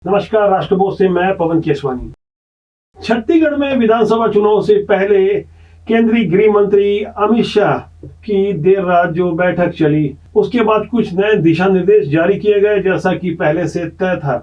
नमस्कार, राष्ट्रबोध से मैं पवन केसवानी। छत्तीसगढ़ में विधानसभा चुनाव से पहले केंद्रीय गृह मंत्री अमित शाह की देर रात जो बैठक चली, उसके बाद कुछ नए दिशा निर्देश जारी किए गए। जैसा कि पहले से तय था,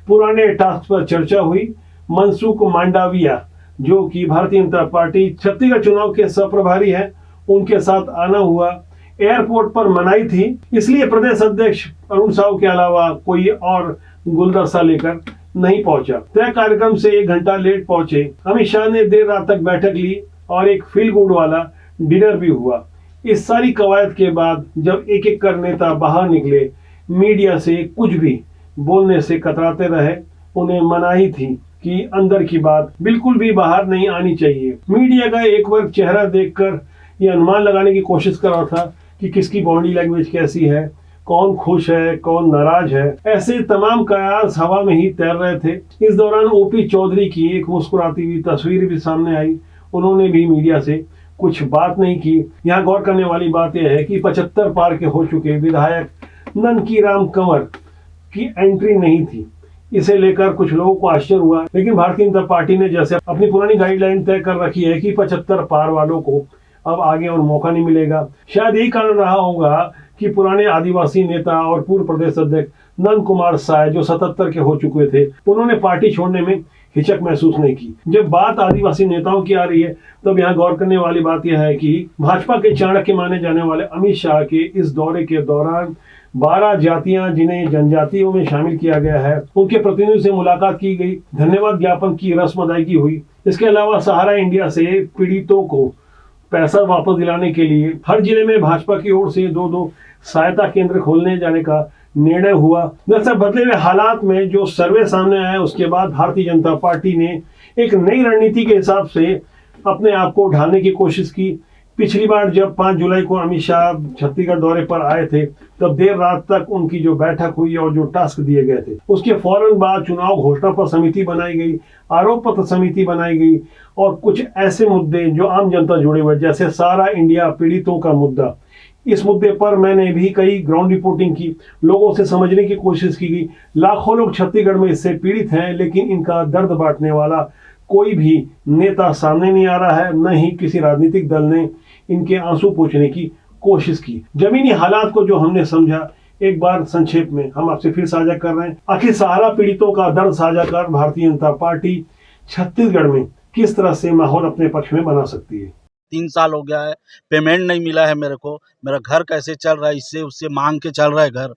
पुराने टास्क पर चर्चा हुई। मनसुख मांडविया, जो कि भारतीय जनता पार्टी छत्तीसगढ़ चुनाव के सह-प्रभारी हैं, उनके साथ आना हुआ। एयरपोर्ट पर मनाही थी, इसलिए प्रदेश अध्यक्ष अरुण साहू के अलावा कोई और गुलदस्ता लेकर नहीं पहुंचा। तय कार्यक्रम से 1 घंटा लेट पहुंचे अमित शाह ने देर रात तक बैठक ली और एक फील गुड वाला डिनर भी हुआ। इस सारी कवायद के बाद जब एक एक कर नेता बाहर निकले, मीडिया से कुछ भी बोलने से कतराते रहे। उन्हें मनाही थी कि अंदर की बात बिल्कुल भी बाहर नहीं आनी चाहिए। मीडिया का एक वर्ग चेहरा देखकर यह अनुमान लगाने की कोशिश कर रहा था कि किसकी बॉडी लैंग्वेज कैसी है, कौन खुश है, कौन नाराज है। ऐसे तमाम कयास हवा में ही तैर रहे थे। इस दौरान ओपी चौधरी की एक मुस्कुराती हुई तस्वीर भी सामने आई। उन्होंने भी मीडिया से कुछ बात नहीं की। यहाँ गौर करने वाली बात यह है कि 75 पार के हो चुके विधायक ननकीराम कंवर की एंट्री नहीं थी। इसे लेकर कुछ लोगों को आश्चर्य हुआ, लेकिन भारतीय जनता पार्टी ने जैसे अपनी पुरानी गाइडलाइन तय कर रखी है कि 75 पार वालों को अब आगे और मौका नहीं मिलेगा। शायद यही कारण रहा होगा कि पुराने आदिवासी नेता और पूर्व प्रदेश अध्यक्ष नंद कुमार साय, जो 77 के हो चुके थे, उन्होंने पार्टी छोड़ने में हिचक महसूस नहीं की। जब बात आदिवासी नेताओं की आ रही है, तब यहाँ गौर करने वाली बात यह है कि भाजपा के चाणक्य माने जाने वाले अमित शाह के इस दौरे के दौरान 12 जातियां, जिन्हें जनजातियों में शामिल किया गया है, उनके प्रतिनिधियों से मुलाकात की गई। धन्यवाद ज्ञापन की रस्म अदायगी हुई। इसके अलावा सहारा इंडिया से पीड़ितों को पैसा वापस दिलाने के लिए हर जिले में भाजपा की ओर से 2-2 सहायता केंद्र खोलने जाने का निर्णय हुआ। दरअसल बदले हुए हालात में जो सर्वे सामने आया, उसके बाद भारतीय जनता पार्टी ने एक नई रणनीति के हिसाब से अपने आप को ढालने की कोशिश की। पिछली बार जब 5 जुलाई को अमित शाह छत्तीसगढ़ दौरे पर आए थे, तब देर रात तक उनकी जो बैठक हुई और जो टास्क दिए गए थे, उसके फौरन बाद चुनाव घोषणा पर समिति बनाई गई, आरोप पत्र समिति बनाई गई और कुछ ऐसे मुद्दे जो आम जनता जुड़े हुए, जैसे सारा इंडिया पीड़ितों का मुद्दा, इस मुद्दे पर मैंने भी कई ग्राउंड रिपोर्टिंग की, लोगों से समझने की कोशिश की गई। लाखों लोग छत्तीसगढ़ में इससे पीड़ित हैं, लेकिन इनका दर्द बांटने वाला कोई भी नेता सामने नहीं आ रहा है, न ही किसी राजनीतिक दल ने इनके आंसू पोंछने की कोशिश की। जमीनी हालात को जो हमने समझा, एक बार संक्षेप में हम आपसे फिर साझा कर रहे हैं। आखिर सहारा पीड़ितों का दर्द साझा कर भारतीय जनता पार्टी छत्तीसगढ़ में किस तरह से माहौल अपने पक्ष में बना सकती है। 3 साल हो गया है, पेमेंट नहीं मिला है मेरे को। मेरा घर कैसे चल रहा है, इससे उससे मांग के चल रहा है घर।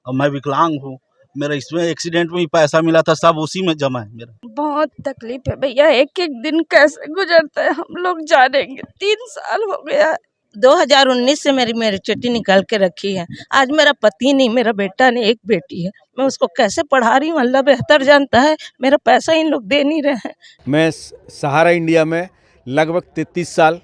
और मैं विकलांग हूँ, मेरा इसमें एक्सीडेंट में ही पैसा मिला था, सब उसी में जमा है मेरा। बहुत तकलीफ है भैया, एक एक दिन कैसे गुजरता है हम लोग जानेंगे। 3 साल हो गया है। 2019 से मेरी मैरिज निकाल के रखी है। आज मेरा पति नहीं, मेरा बेटा नहीं, एक बेटी है। मैं उसको कैसे पढ़ा रही हूँ, अल्लाह बेहतर जानता है। मेरा पैसा इन लोग दे नहीं रहे हैं। मैं सहारा इंडिया में लगभग 33 साल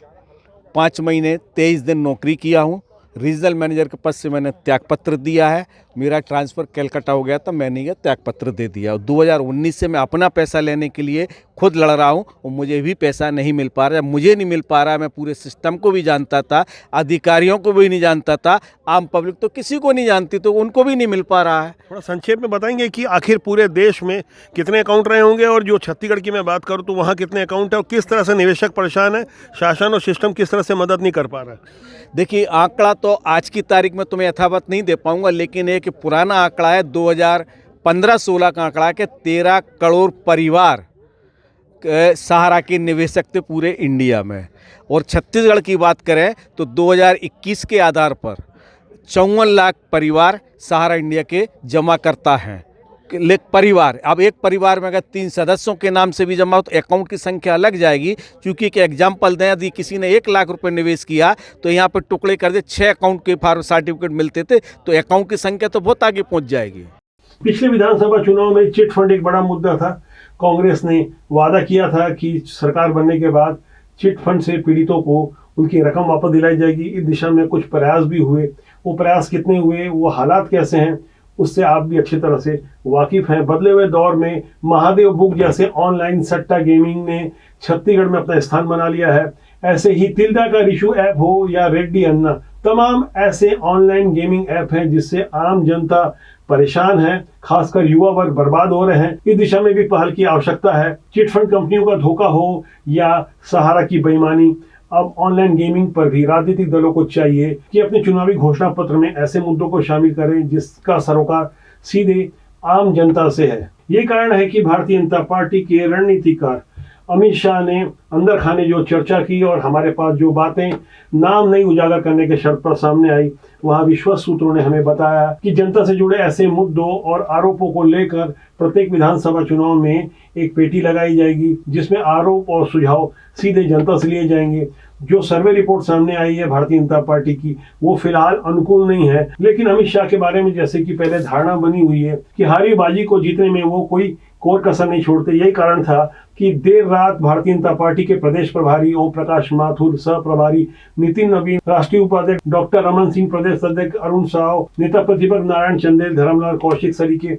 5 महीने 23 दिन नौकरी किया हूँ। रीजनल मैनेजर के पद से मैंने त्यागपत्र दिया है। मेरा ट्रांसफ़र कलकत्ता हो गया था, मैंने ये त्यागपत्र दे दिया। और 2019 से मैं अपना पैसा लेने के लिए खुद लड़ रहा हूँ और मुझे भी पैसा नहीं मिल पा रहा है। मुझे नहीं मिल पा रहा है, मैं पूरे सिस्टम को भी जानता था, अधिकारियों को भी नहीं जानता था, आम पब्लिक तो किसी को नहीं जानती, तो उनको भी नहीं मिल पा रहा है। थोड़ा संक्षेप में बताएंगे कि आखिर पूरे देश में कितने अकाउंट रहे होंगे, और जो छत्तीसगढ़ की मैं बात करूं तो वहां कितने अकाउंट है, और किस तरह से निवेशक परेशान है, शासन और सिस्टम किस तरह से मदद नहीं कर पा रहा है। देखिए, आंकड़ा तो आज की तारीख में तुम्हें यथावत नहीं दे पाऊंगा, लेकिन एक पुराना आंकड़ा है 2015-16 का आंकड़ा है कि 13 करोड़ परिवार सहारा के निवेशक थे पूरे इंडिया में। और छत्तीसगढ़ की बात करें तो 2021 के आधार पर 54 लाख परिवार सहारा इंडिया के जमा करता है। परिवार, अब एक परिवार में अगर 3 सदस्यों के नाम से भी जमा हो तो अकाउंट की संख्या अलग जाएगी। क्योंकि एक एग्जाम्पल दें, यदि किसी ने 1 लाख रुपए निवेश किया तो यहाँ पर टुकड़े कर दे 6 अकाउंट के फॉर्म सर्टिफिकेट मिलते थे, तो अकाउंट की संख्या तो बहुत आगे पहुँच जाएगी। पिछले विधानसभा चुनाव में चिट फंड एक बड़ा मुद्दा था। कांग्रेस ने वादा किया था कि सरकार बनने के बाद चिट फंड से पीड़ितों को उनकी रकम वापस दिलाई जाएगी। इस दिशा में कुछ प्रयास भी हुए। वो प्रयास कितने हुए, वो हालात कैसे हैं, उससे आप भी अच्छी तरह से वाकिफ हैं। बदले हुए दौर में महादेव बुक जैसे ऑनलाइन सट्टा गेमिंग ने छत्तीसगढ़ में अपना स्थान बना लिया है। ऐसे ही तिल्दा का रिशु ऐप हो या रेड्डी अन्ना, तमाम ऐसे ऑनलाइन गेमिंग ऐप हैं जिससे आम जनता परेशान है, खासकर युवा वर्ग बर्बाद हो रहे हैं। इस दिशा में भी पहल की आवश्यकता है। चिटफंड कंपनियों का धोखा हो या सहारा की बेईमानी, अब ऑनलाइन गेमिंग पर भी राजनीतिक दलों को चाहिए कि अपने चुनावी घोषणा पत्र में ऐसे मुद्दों को शामिल करें जिसका सरोकार सीधे आम जनता से है। ये कारण है कि भारतीय जनता पार्टी के रणनीतिकार अमित शाह ने अंदर खाने जो चर्चा की और हमारे पास जो बातें नाम नहीं उजागर करने के शर्त पर सामने आई, वहां विश्वस्त सूत्रों ने हमें बताया कि जनता से जुड़े ऐसे मुद्दों और आरोपों को लेकर प्रत्येक विधानसभा चुनाव में एक पेटी लगाई जाएगी जिसमें आरोप और सुझाव सीधे जनता से लिए जाएंगे। जो सर्वे रिपोर्ट सामने आई है भारतीय जनता पार्टी की, वो फिलहाल अनुकूल नहीं है, लेकिन अमित शाह के बारे में जैसे कि पहले धारणा बनी हुई है कि हारी बाजी को जीतने में वो कोई कोर कसर नहीं छोड़ते। यही कारण था कि देर रात भारतीय जनता पार्टी के प्रदेश प्रभारी ओम प्रकाश माथुर, सह प्रभारी नितिन नवीन, राष्ट्रीय उपाध्यक्ष डॉक्टर रमन सिंह, प्रदेश अध्यक्ष अरुण साव, नेता प्रतिपक्ष नारायण चंदेल, धर्मलाल कौशिक सरीके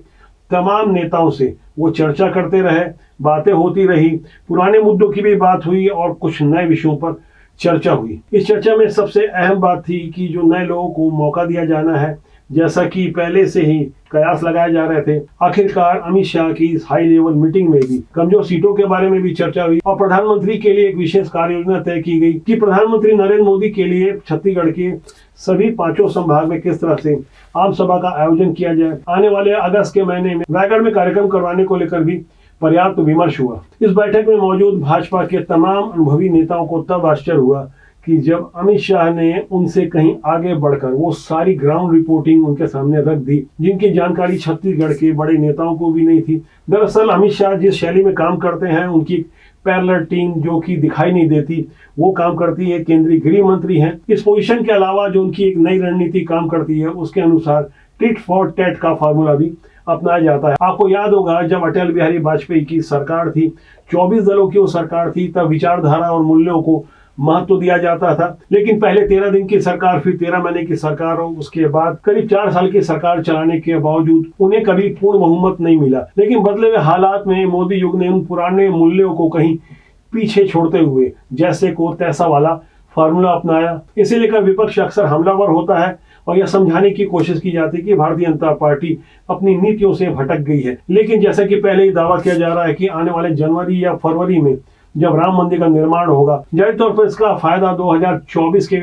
तमाम नेताओं से वो चर्चा करते रहे, बातें होती रही, पुराने मुद्दों की भी बात हुई और कुछ नए विषयों पर चर्चा हुई। इस चर्चा में सबसे अहम बात थी कि जो नए लोगों को मौका दिया जाना है, जैसा कि पहले से ही कयास लगाए जा रहे थे। आखिरकार अमित शाह की इस हाई लेवल मीटिंग में भी कमजोर सीटों के बारे में भी चर्चा हुई और प्रधानमंत्री के लिए एक विशेष कार्य योजना तय की गई कि प्रधानमंत्री नरेंद्र मोदी के लिए छत्तीसगढ़ के सभी 5 संभाग में किस तरह से आम सभा का आयोजन किया जाए। आने वाले अगस्त के महीने में रायगढ़ में कार्यक्रम करवाने को लेकर भी पर्याप्त विमर्श हुआ। इस बैठक में मौजूद भाजपा के तमाम अनुभवी नेताओं को तब आश्चर्य हुआ कि जब अमित शाह ने उनसे कहीं आगे बढ़कर वो सारी ग्राउंड रिपोर्टिंग उनके सामने रख दी जिनकी जानकारी छत्तीसगढ़ के बड़े नेताओं को भी नहीं थी। दरअसल अमित शाह जिस शैली में काम करते हैं, उनकी पैरेलल टीम जो कि दिखाई नहीं देती वो काम करती है। केंद्रीय गृह मंत्री हैं। इस पोजीशन के अलावा जो उनकी एक नई रणनीति काम करती है, उसके अनुसार टिट फॉर टैट का फार्मूला भी अपनाया जाता है। आपको याद होगा जब अटल बिहारी वाजपेयी की सरकार थी, 24 दलों की वो सरकार थी, तब विचारधारा और मूल्यों को महत्व दिया जाता था। लेकिन पहले 13 दिन की सरकार, फिर 13 महीने की सरकार हो, उसके बाद करीब 4 साल की सरकार चलाने के बावजूद उन्हें कभी पूर्ण बहुमत नहीं मिला। लेकिन बदले हुए हालात में मोदी युग ने उन पुराने मूल्यों को कहीं पीछे छोड़ते हुए जैसे को तैसा वाला फार्मूला अपनाया। इसे लेकर विपक्ष अक्सर हमलावर होता है और यह समझाने की कोशिश की जाती है कि भारतीय जनता पार्टी अपनी नीतियों से भटक गई है। लेकिन जैसा कि पहले ही दावा किया जा रहा है कि आने वाले जनवरी या फरवरी में जब राम मंदिर का निर्माण होगा, जाहिर तौर पर इसका फायदा 2024 के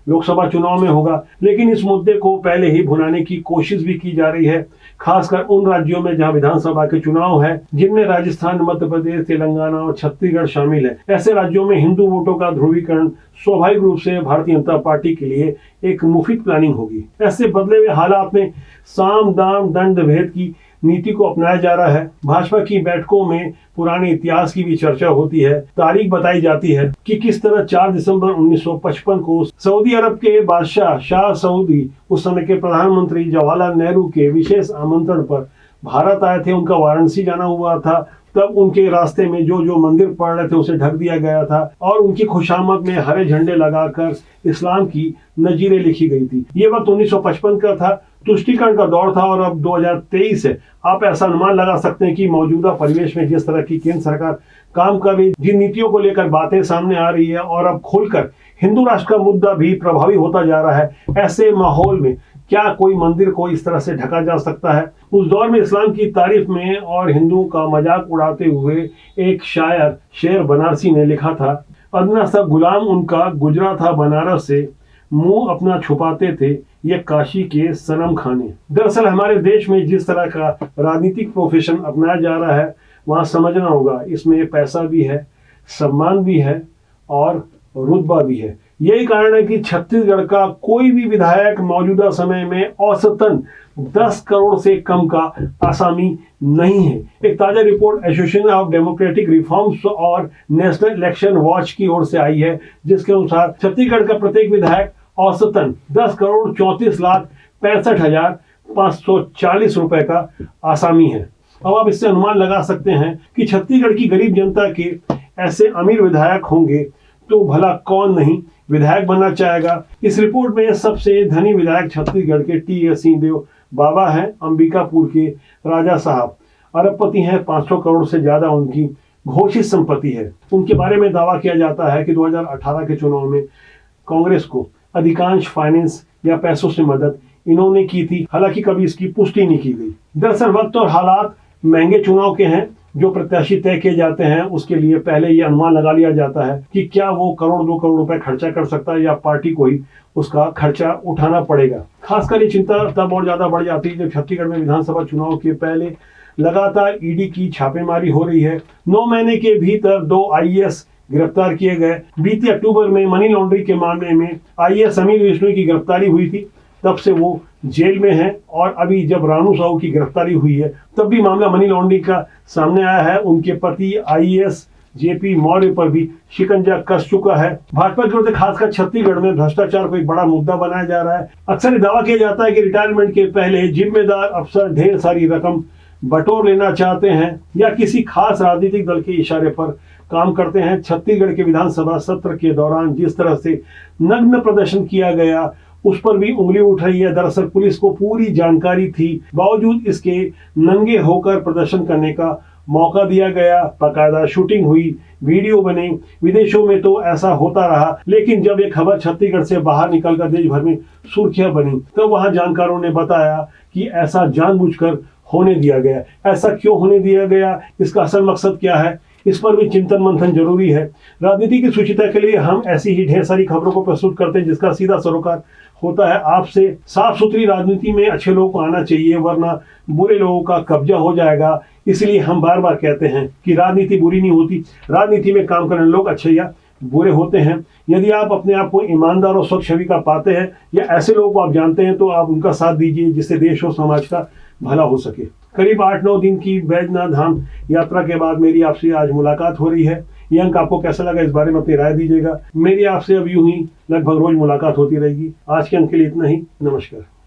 लोकसभा चुनाव में होगा। लेकिन इस मुद्दे को पहले ही भुनाने की कोशिश भी की जा रही है, खासकर उन राज्यों में जहां विधानसभा के चुनाव है, जिनमें राजस्थान, मध्य प्रदेश, तेलंगाना और छत्तीसगढ़ शामिल है। ऐसे राज्यों में हिंदू वोटों का ध्रुवीकरण स्वाभाविक रूप से भारतीय जनता पार्टी के लिए एक मुफीद प्लानिंग होगी। ऐसे बदले हुए हालात में साम दाम दंड भेद की नीति को अपनाया जा रहा है। भाजपा की बैठकों में पुराने इतिहास की भी चर्चा होती है। तारीख बताई जाती है कि किस तरह 4 दिसंबर 1955 को सऊदी अरब के बादशाह शाह सऊदी, उस समय के प्रधानमंत्री जवाहरलाल नेहरू के विशेष आमंत्रण पर भारत आए थे। उनका वाराणसी जाना हुआ था। तब उनके रास्ते में जो जो मंदिर पड़ रहे थे उसे ढक दिया गया था और उनकी खुशामद में हरे झंडे लगाकर इस्लाम की नजीरें लिखी गई थी। ये वक्त 1955 का था, तुष्टीकरण का दौर था और अब 2023 है। आप ऐसा अनुमान लगा सकते हैं कि मौजूदा परिवेश में जिस तरह की केंद्र सरकार काम कर रही, जिन नीतियों को लेकर बातें सामने आ रही है और अब खुलकर हिंदू राष्ट्र का मुद्दा भी प्रभावी होता जा रहा है, ऐसे माहौल में क्या कोई मंदिर को इस तरह से ढका जा सकता है? उस दौर में इस्लाम की तारीफ में और हिंदुओं का मजाक उड़ाते हुए एक शायर शेर बनारसी ने लिखा था, अदना सा गुलाम उनका गुजरा था बनारस से, मुंह अपना छुपाते थे ये काशी के सनम खाने। दरअसल हमारे देश में जिस तरह का राजनीतिक प्रोफेशन अपनाया जा रहा है, वहाँ समझना होगा इसमें पैसा भी है, सम्मान भी है और रुतबा भी है। यही कारण है कि छत्तीसगढ़ का कोई भी विधायक मौजूदा समय में औसतन 10 करोड़ से कम का आसामी नहीं है। एक ताजा report association of democratic reforms और नेशनल इलेक्शन वॉच की ओर से आई है, जिसके अनुसार छत्तीसगढ़ का प्रत्येक विधायक औसतन 10 करोड़ 34 लाख 65,540 रुपए का आसामी है। अब आप इससे अनुमान लगा सकते हैं कि छत्तीसगढ़ की गरीब जनता के ऐसे अमीर विधायक होंगे तो भला कौन नहीं विधायक बनना चाहेगा। इस रिपोर्ट में सबसे धनी विधायक छत्तीसगढ़ के टी.एस. सिंहदेव बाबा हैं, अंबिकापुर के राजा साहब अरबपति हैं, 500 करोड़ से ज्यादा उनकी घोषित संपत्ति है। उनके बारे में दावा किया जाता है कि 2018 के चुनाव में कांग्रेस को अधिकांश फाइनेंस या पैसों से मदद इन्होंने की थी, हालांकि कभी इसकी पुष्टि नहीं की गई। दरअसल वक्त और हालात महंगे चुनाव के हैं। जो प्रत्याशी तय किए जाते हैं उसके लिए पहले ये अनुमान लगा लिया जाता है कि क्या वो करोड़ 2 करोड़ रुपए खर्चा कर सकता है या पार्टी को ही उसका खर्चा उठाना पड़ेगा। खासकर ये चिंता तब और ज्यादा बढ़ जाती है जब छत्तीसगढ़ में विधानसभा चुनाव के पहले लगातार ईडी की छापेमारी हो रही है। 9 महीने के भीतर 2 IAS गिरफ्तार किए गए। बीते अक्टूबर में मनी लॉन्ड्रिंग के मामले में IAS अमीर विष्णु की गिरफ्तारी हुई थी, तब से वो जेल में है। और अभी जब रानू साहू की गिरफ्तारी हुई है तब भी मामला मनी लॉन्ड्रिंग का सामने आया है। उनके पति IAS JP मौर्य पर भी शिकंजा कस चुका है। भाजपा की ओर से खासकर छत्तीसगढ़ में भ्रष्टाचार को एक बड़ा मुद्दा बनाया जा रहा है। अक्सर ये दावा किया जाता है कि रिटायरमेंट के पहले जिम्मेदार अफसर ढेर सारी रकम बटोर लेना चाहते हैं या किसी खास राजनीतिक दल के इशारे पर काम करते हैं। छत्तीसगढ़ के विधानसभा सत्र के दौरान जिस तरह से नग्न प्रदर्शन किया गया उस पर भी उंगली उठ रही है। दरअसल पुलिस को पूरी जानकारी थी, बावजूद इसके नंगे होकर प्रदर्शन करने का मौका दिया गया। बाकायदा शूटिंग हुई, वीडियो बने। विदेशों में तो ऐसा होता रहा, लेकिन जब ये खबर छत्तीसगढ़ से बाहर निकलकर देश भर में सुर्खियां बनी तो वहां जानकारों ने बताया कि ऐसा जानबूझकर होने दिया गया। ऐसा क्यों होने दिया गया, इसका असल मकसद क्या है, इस पर भी चिंतन मंथन जरूरी है। राजनीति की सुचिता के लिए हम ऐसी ही ढेर सारी खबरों को प्रस्तुत करते हैं जिसका सीधा सरोकार होता है आपसे। साफ सुथरी राजनीति में अच्छे लोगों को आना चाहिए, वरना बुरे लोगों का कब्जा हो जाएगा। इसलिए हम बार बार कहते हैं कि राजनीति बुरी नहीं होती, राजनीति में काम करने लोग अच्छे या बुरे होते हैं। यदि आप अपने आप को ईमानदार और स्वच्छ छवि का पाते हैं या ऐसे लोगों को आप जानते हैं तो आप उनका साथ दीजिए जिससे देश और समाज का भला हो सके। करीब 8-9 दिन की बैजनाथ धाम यात्रा के बाद मेरी आपसे आज मुलाकात हो रही है। ये अंक आपको कैसा लगा, इस बारे में अपनी राय दीजिएगा। मेरी आपसे अब यूं ही लगभग रोज मुलाकात होती रहेगी। आज के अंक के लिए इतना ही। नमस्कार।